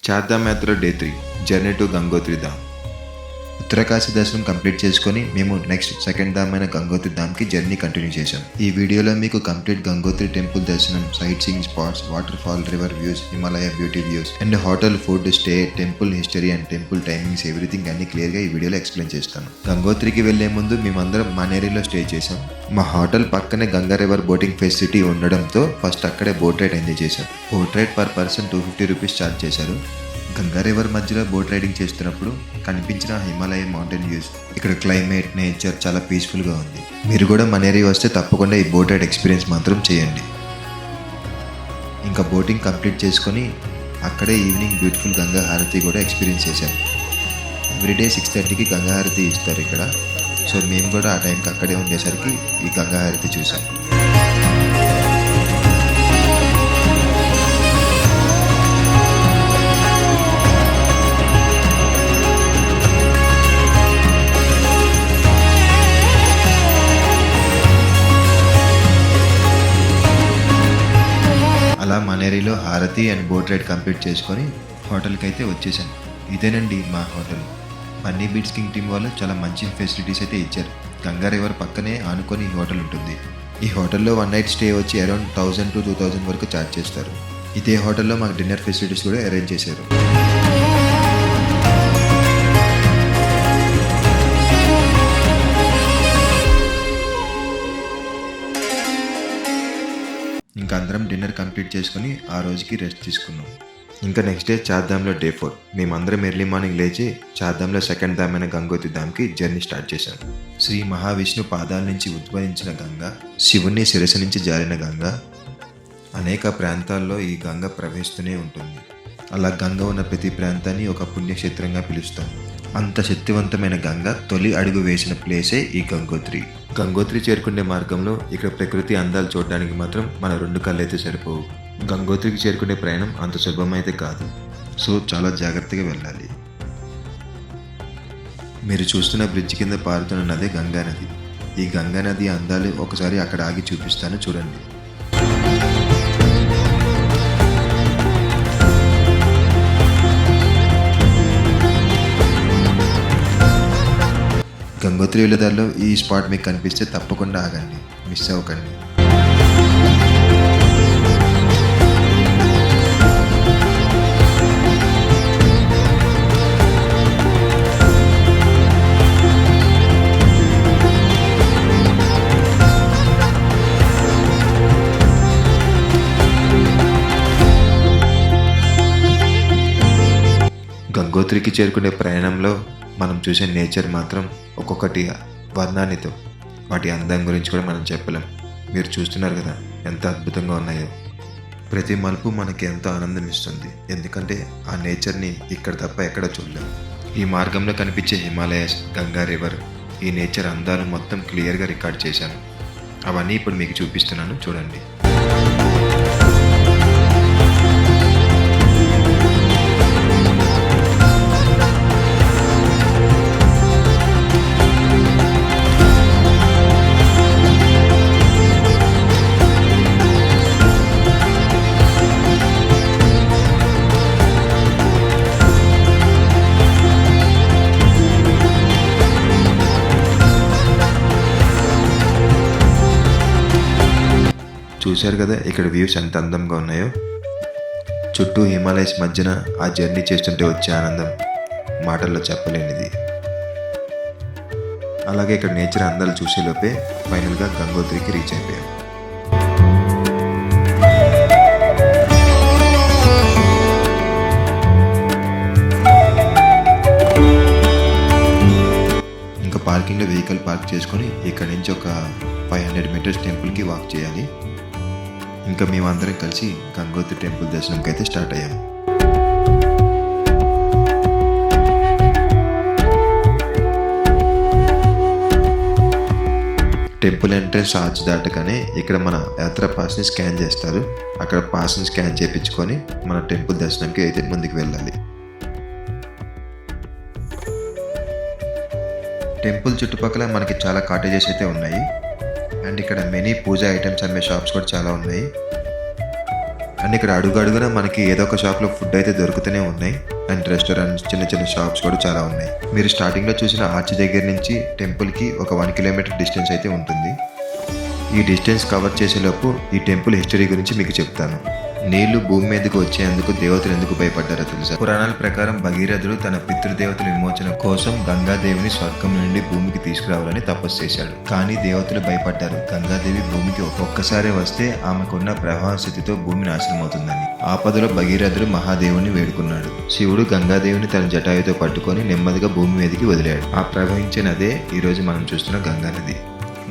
చార్ధామ్ యాత్ర day 3 journey to Gangotri ధామ్. ఉత్తరకాశీ దర్శనం complete చేసుకొని మేము నెక్స్ట్ సెకండ్ ధామ్ అయిన గంగోత్రి ధామ్కి జర్నీ కంటిన్యూ చేశాం. ఈ వీడియోలో మీకు కంప్లీట్ గంగోత్రి టెంపుల్ దర్శనం, sight seeing spots, water fall, river views, Himalaya beauty views and hotel food, stay, temple history and temple timings everything అన్ని క్లియర్గా ఈ వీడియోలో ఎక్స్ప్లెయిన్ చేస్తాను. గంగోత్రికి వెళ్లే ముందు మేమందరం మనేరిలో స్టే చేసాం. మా హోటల్ పక్కనే గంగా రివర్ బోటింగ్ ఫెసిలిటీ ఉండడంతో ఫస్ట్ అక్కడే బోట్ రైడ్ ఎంజాయ్ చేశాం. Boat ride per person 250 rupees charge చేశారు. గంగా రివర్ మధ్యలో బోట్ రైడింగ్ చేస్తున్నప్పుడు కనిపించిన హిమాలయ మౌంటైన్ వ్యూస్, ఇక్కడ క్లైమేట్, నేచర్ చాలా పీస్ఫుల్గా ఉంది. మీరు కూడా మనేరి వస్తే తప్పకుండా ఈ బోట్ రైడ్ ఎక్స్పీరియన్స్ మాత్రం చేయండి. ఇంకా బోటింగ్ కంప్లీట్ చేసుకొని అక్కడే ఈవినింగ్ బ్యూటిఫుల్ గంగా హారతి కూడా ఎక్స్పీరియన్స్ చేశాం. ఎవ్రీడే 6:30కి గంగా హారతి ఇస్తారు ఇక్కడ. సో మేము కూడా ఆ టైంకి అక్కడే ఉండేసరికి ఈ గంగా హారతి చూసాం. అలా మనేరిలో హారతి అండ్ బోట్ రైడ్ కంప్లీట్ చేసుకొని హోటల్కి అయితే వచ్చేసాను. ఇదేనండి మా hotel. Bunny beats king team వాళ్ళు చాలా మంచి ఫెసిలిటీస్ అయితే ఇచ్చారు. గంగా రివర్ పక్కనే ఆనుకొని ఈ హోటల్ ఉంటుంది. ఈ హోటల్లో 1 నైట్ స్టే వచ్చి అరౌండ్ 1000 to 2000 వరకు ఛార్జ్ చేస్తారు. ఇదే హోటల్లో మాకు డిన్నర్ ఫెసిలిటీస్ కూడా అరేంజ్ చేశారు. ఇంకా అందరం డిన్నర్ కంప్లీట్ చేసుకుని ఆ రోజుకి రెస్ట్ తీసుకున్నాం. ఇంకా నెక్స్ట్ డే చార్ధామ్లో డే 4. మేమందరం ఎర్లీ మార్నింగ్ లేచి చార్ధామ్లో సెకండ్ ధామ్ అయిన గంగోత్రి ధామ్కి జర్నీ స్టార్ట్ చేశాం. శ్రీ మహావిష్ణు పాదాల నుంచి ఉద్భవించిన గంగ, శివుని శిరస్సు నుంచి జారిన గంగ, అనేక ప్రాంతాల్లో ఈ గంగ ప్రవహిస్తూనే ఉంటుంది. అలా గంగ ఉన్న ప్రతి ప్రాంతాన్ని ఒక పుణ్యక్షేత్రంగా పిలుస్తాం. అంత శక్తివంతమైన గంగ తొలి అడుగు వేసిన ప్లేసే ఈ గంగోత్రి. గంగోత్రి చేరుకునే మార్గంలో ఇక్కడ ప్రకృతి అందాలు చూడడానికి మాత్రం మన 2 కళ్ళైతే సరిపోవు. గంగోత్రికి చేరుకునే ప్రయాణం అంత సులభమైతే కాదు. సో చాలా జాగ్రత్తగా వెళ్ళాలి. మీరు చూస్తున్న బ్రిడ్జ్ కింద పారుతున్న నదే గంగా నది. ఈ గంగా నది అందాలు ఒకసారి అక్కడ ఆగి చూపిస్తాను, చూడండి. గంగోత్రి వెళ్ళేదారిలో ఈ స్పాట్ మీకు కనిపిస్తే తప్పకుండా ఆగండి, మిస్ అవ్వకండి. గంగోత్రికి చేరుకునే ప్రయాణంలో మనం చూసే నేచర్ మాత్రం ఒక్కొక్కటి వర్ణానితో, వాటి అందం గురించి కూడా మనం చెప్పలేం. మీరు చూస్తున్నారు కదా ఎంత అద్భుతంగా ఉన్నాయో. ప్రతి మలుపు మనకి ఎంతో ఆనందం ఇస్తుంది, ఎందుకంటే ఆ నేచర్ని ఇక్కడ తప్ప ఎక్కడ చూడలేం. ఈ మార్గంలో కనిపించే హిమాలయస్, గంగా రివర్, ఈ నేచర్ అందాలు మొత్తం క్లియర్గా రికార్డ్ చేశాను. అవన్నీ ఇప్పుడు మీకు చూపిస్తున్నాను, చూడండి. చూశారు కదా ఇక్కడ వ్యూస్ ఎంత అందంగా ఉన్నాయో. చుట్టూ హిమాలయస్ మధ్యన ఆ జర్నీ చేస్తుంటే వచ్చే ఆనందం మాటల్లో చెప్పలేనిది. అలాగే ఇక్కడ నేచర్ అందాలు చూసేలోపే ఫైనల్గా గంగోత్రికి రీచ్ అయిపోయాం. ఇంకా పార్కింగ్లో వెహికల్ పార్క్ చేసుకొని ఇక్కడ నుంచి ఒక 500 మీటర్స్ టెంపుల్కి వాక్ చేయాలి. ఇంకా మేమందరం కలిసి గంగోత్రి టెంపుల్ దర్శనంకి అయితే స్టార్ట్ అయ్యాం. టెంపుల్ ఎంట్రన్స్ ఆర్చ్ దాటగానే ఇక్కడ మన యాత్ర పాస్ని స్కాన్ చేస్తారు. అక్కడ పాస్ని స్కాన్ చేయించుకొని మన టెంపుల్ దర్శనంకి అయితే ముందుకు వెళ్ళాలి. టెంపుల్ చుట్టుపక్కల మనకి చాలా కాటేజెస్ అయితే ఉన్నాయి. అండ్ ఇక్కడ మెనీ పూజా ఐటమ్స్ అమ్మే షాప్స్ కూడా చాలా ఉన్నాయి. అండ్ ఇక్కడ అడుగున మనకి ఏదో ఒక షాప్లో ఫుడ్ అయితే దొరుకుతూనే ఉన్నాయి. అండ్ రెస్టారెంట్స్, చిన్న చిన్న షాప్స్ కూడా చాలా ఉన్నాయి. మీరు స్టార్టింగ్లో చూసిన ఆర్చ్ దగ్గర నుంచి టెంపుల్కి ఒక 1 కిలోమీటర్ డిస్టెన్స్ అయితే ఉంటుంది. ఈ డిస్టెన్స్ కవర్ చేసేలోపు ఈ టెంపుల్ హిస్టరీ గురించి మీకు చెప్తాను. నీళ్లు భూమి మీదకు వచ్చేందుకు దేవతలు ఎందుకు భయపడ్డారో తెలుసా? పురాణాల ప్రకారం భగీరథుడు తన పితృదేవతల విమోచన కోసం గంగాదేవిని స్వర్గం నుండి భూమికి తీసుకురావాలని తపస్సు చేశాడు. కానీ దేవతలు భయపడ్డారు. గంగాదేవి భూమికి ఒక్కసారే వస్తే ఆమెకున్న ప్రవాహ స్థితితో భూమి నాశనం అవుతుందని. ఆపదలో భగీరథుడు మహాదేవుని వేడుకున్నాడు. శివుడు గంగాదేవిని తన జటాయుతో పట్టుకొని నెమ్మదిగా భూమి మీదకి వదిలాడు. ఆ ప్రవహించే నదే ఈ రోజు మనం చూస్తున్న గంగా నది.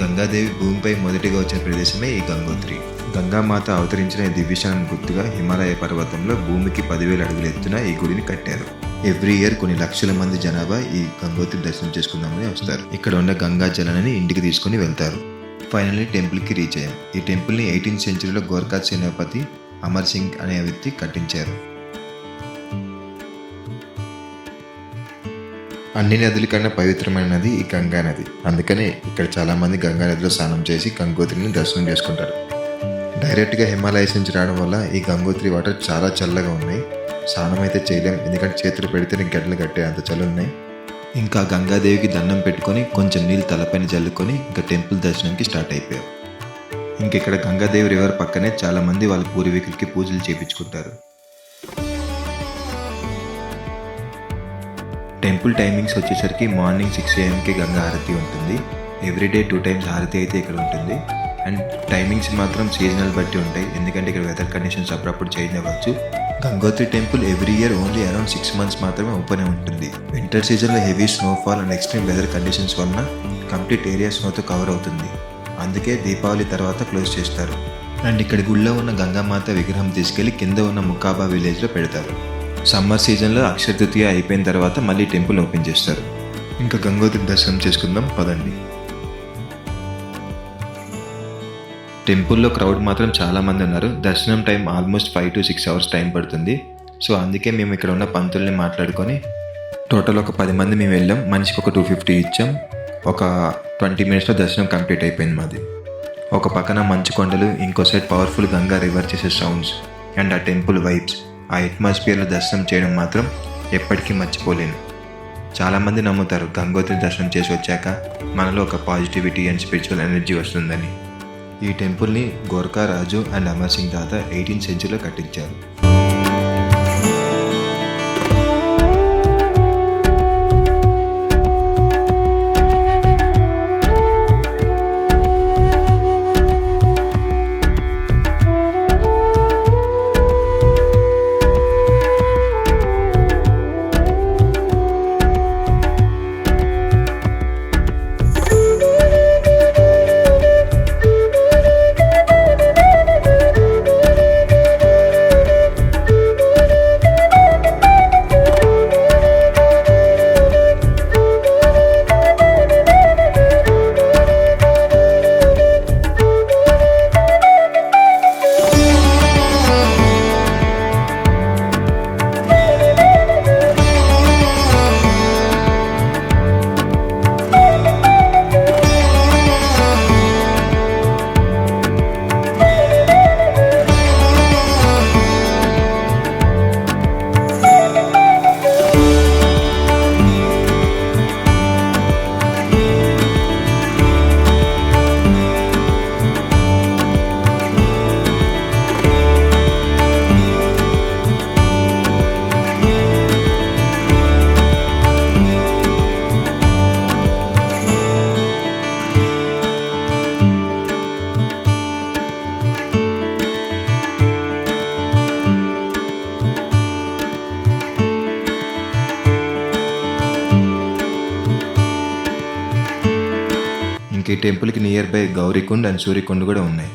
గంగాదేవి భూమిపై మొదటిగా వచ్చిన ప్రదేశమే ఈ గంగోత్రి. గంగామాత అవతరించిన ఈ దివ్యశాలను గుర్తుగా హిమాలయ పర్వతంలో భూమికి 10,000 అడుగుల ఎత్తున ఈ గుడిని కట్టారు. ఎవ్రీ ఇయర్ కొన్ని లక్షల మంది జనాభా ఈ గంగోత్రి దర్శనం చేసుకుందామని వస్తారు. ఇక్కడ ఉన్న గంగా జలాన్ని ఇంటికి తీసుకుని వెళ్తారు. ఫైనల్లీ టెంపుల్కి రీచ్ అయ్యాం. ఈ టెంపుల్ని 18th సెంచరీలో గోర్ఖా సేనాపతి అమర్ సింగ్ అనే వ్యక్తి కట్టించారు. అన్ని నదుల కన్నా పవిత్రమైన నది ఈ గంగా నది. అందుకనే ఇక్కడ చాలా మంది గంగా నదిలో స్నానం చేసి గంగోత్రిని దర్శనం చేసుకుంటారు. డైరెక్ట్గా హిమాలయస్ నుంచి రావడం వల్ల ఈ గంగోత్రి వాటర్ చాలా చల్లగా ఉన్నాయి. స్నానం అయితే చేయలేం, ఎందుకంటే చేతులు పెడితే గడ్డలు కట్టే అంత చల్ల ఉన్నాయి. ఇంకా గంగాదేవికి దండం పెట్టుకొని కొంచెం నీళ్ళు తలపైన జల్లుకొని ఇంకా టెంపుల్ దర్శనంకి స్టార్ట్ అయిపోయాం. ఇంక ఇక్కడ గంగాదేవి రివర్ పక్కనే చాలా మంది వాళ్ళ పూర్వీకులకి పూజలు చేయించుకుంటారు. టెంపుల్ టైమింగ్స్ వచ్చేసరికి మార్నింగ్ 6 AM గంగా హారతి ఉంటుంది. ఎవ్రీడే 2 times హారతి అయితే ఇక్కడ ఉంటుంది. అండ్ టైమింగ్స్ మాత్రం సీజనల్ బట్టి ఉంటాయి, ఎందుకంటే ఇక్కడ వెదర్ కండిషన్స్ అప్పుడప్పుడు చేంజ్ అవ్వచ్చు. Gangotri temple every year only around 6 months మాత్రమే ఓపెన్ ఉంటుంది. వింటర్ సీజన్లో heavy snowfall and extreme weather conditions వలన కంప్లీట్ ఏరియా స్నోతో కవర్ అవుతుంది. అందుకే దీపావళి తర్వాత క్లోజ్ చేస్తారు. అండ్ ఇక్కడ గుళ్ళో ఉన్న గంగామాత విగ్రహం తీసుకెళ్లి కింద ఉన్న ముకాబా విలేజ్లో పెడతారు. సమ్మర్ సీజన్లో అక్షయ తృతీయ అయిపోయిన తర్వాత మళ్ళీ టెంపుల్ ఓపెన్ చేస్తారు. ఇంకా గంగోత్రి దర్శనం చేసుకుందాం పదండి. టెంపుల్లో క్రౌడ్ మాత్రం చాలా మంది ఉన్నారు. దర్శనం time almost 5 to 6 hours time పడుతుంది. సో అందుకే మేము ఇక్కడ ఉన్న పంతుల్ని మాట్లాడుకొని టోటల్ ఒక 10 మంది మేము వెళ్ళాం. మనిషికి ఒక 250 ఇచ్చాం. ఒక 20 minutesలో దర్శనం కంప్లీట్ అయిపోయింది మాది. ఒక పక్కన మంచు కొండలు, ఇంకో సైడ్ పవర్ఫుల్ గంగా రివర్ చేసే సౌండ్స్ అండ్ ఆ టెంపుల్ వైబ్స్, ఆ అట్మాస్ఫియర్లో దర్శనం చేయడం మాత్రం ఎప్పటికీ మర్చిపోలేను. చాలామంది నమ్ముతారు గంగోత్రి దర్శనం చేసి వచ్చాక మనలో ఒక పాజిటివిటీ అండ్ స్పిరిచువల్ ఎనర్జీ వస్తుందని. ఈ టెంపుల్ని గోర్ఖా రాజు అండ్ అమర్ సింగ్ తాత 18th centuryలో కట్టించారు. ఈ టెంపుల్కి near by Gaurikund and Suryakund కూడా ఉన్నాయి.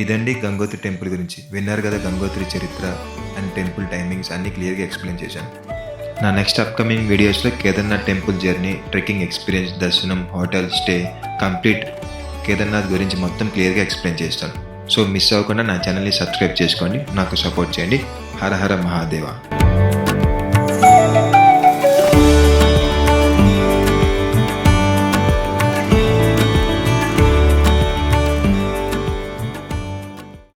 ఇదండి గంగోత్రి టెంపుల్ గురించి. విన్నారు కదా గంగోత్రి చరిత్ర అండ్ టెంపుల్ టైమింగ్స్ అన్నీ క్లియర్గా ఎక్స్ప్లెయిన్ చేశాను. నా నెక్స్ట్ అప్కమింగ్ వీడియోస్లో Kedarnath temple journey, trekking experience, దర్శనం, హోటల్ స్టే, కంప్లీట్ కేదార్నాథ్ గురించి మొత్తం క్లియర్గా ఎక్స్ప్లెయిన్ చేస్తాను. సో మిస్ అవ్వకుండా నా ఛానల్ని సబ్స్క్రైబ్ చేసుకోండి, నాకు సపోర్ట్ చేయండి. హర హర మహాదేవ.